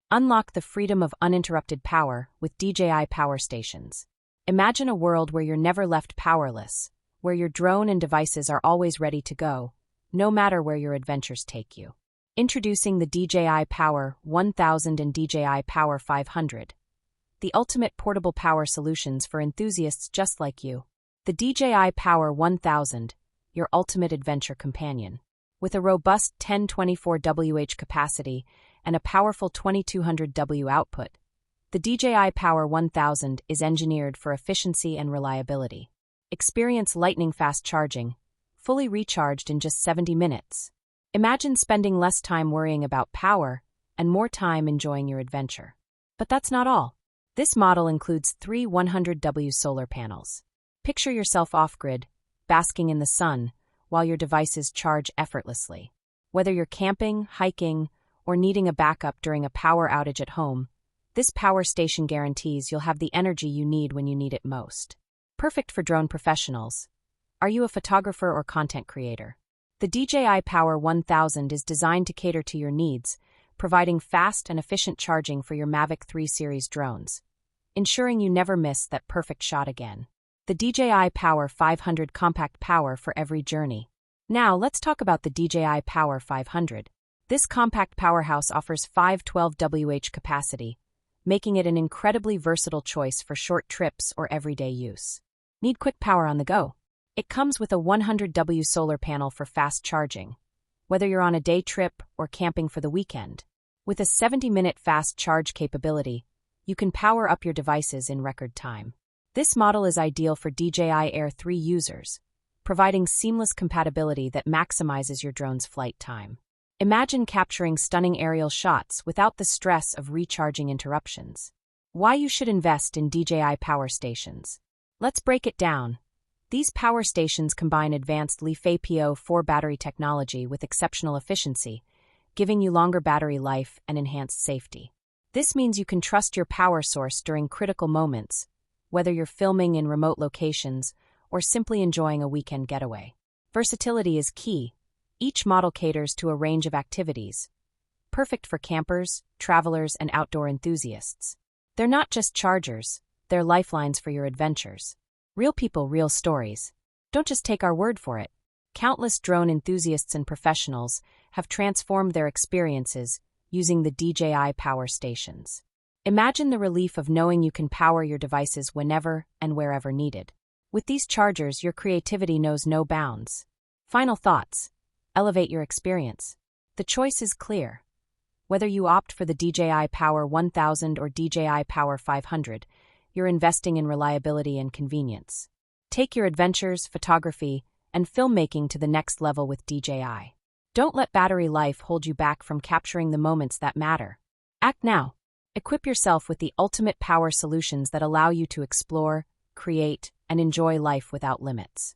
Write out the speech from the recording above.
Unlock the freedom of uninterrupted power with DJI Power Stations. Imagine a world where you're never left powerless, where your drone and devices are always ready to go, no matter where your adventures take you. Introducing the DJI Power 1000 and DJI Power 500, the ultimate portable power solutions for enthusiasts just like you. The DJI Power 1000, your ultimate adventure companion. With a robust 1024 Wh capacity and a powerful 2200 W output, the DJI Power 1000 is engineered for efficiency and reliability. Experience lightning-fast charging, fully recharged in just 70 minutes. Imagine spending less time worrying about power and more time enjoying your adventure. But that's not all. This model includes 3 100W solar panels. Picture yourself off-grid, basking in the sun, while your devices charge effortlessly. Whether you're camping, hiking, or needing a backup during a power outage at home, this power station guarantees you'll have the energy you need when you need it most. Perfect for drone professionals. Are you a photographer or content creator? The DJI Power 1000 is designed to cater to your needs, providing fast and efficient charging for your Mavic 3 series drones, ensuring you never miss that perfect shot again. The DJI Power 500 compact power for every journey. Now, let's talk about the DJI Power 500. This compact powerhouse offers 512 Wh capacity, making it an incredibly versatile choice for short trips or everyday use. Need quick power on the go? It comes with a 100W solar panel for fast charging, whether you're on a day trip or camping for the weekend. With a 70-minute fast charge capability, you can power up your devices in record time. This model is ideal for DJI Air 3 users, providing seamless compatibility that maximizes your drone's flight time. Imagine capturing stunning aerial shots without the stress of recharging interruptions. Why you should invest in DJI Power Stations. Let's break it down. These power stations combine advanced LiFePO4 battery technology with exceptional efficiency, giving you longer battery life and enhanced safety. This means you can trust your power source during critical moments, whether you're filming in remote locations or simply enjoying a weekend getaway. Versatility is key. Each model caters to a range of activities, perfect for campers, travelers, and outdoor enthusiasts. They're not just chargers, they're lifelines for your adventures. Real people, real stories. Don't just take our word for it. Countless drone enthusiasts and professionals have transformed their experiences using the DJI Power Stations. Imagine the relief of knowing you can power your devices whenever and wherever needed. With these chargers, your creativity knows no bounds. Final thoughts. Elevate your experience. The choice is clear. Whether you opt for the DJI Power 1000 or DJI Power 500, you're investing in reliability and convenience. Take your adventures, photography, and filmmaking to the next level with DJI. Don't let battery life hold you back from capturing the moments that matter. Act now. Equip yourself with the ultimate power solutions that allow you to explore, create, and enjoy life without limits.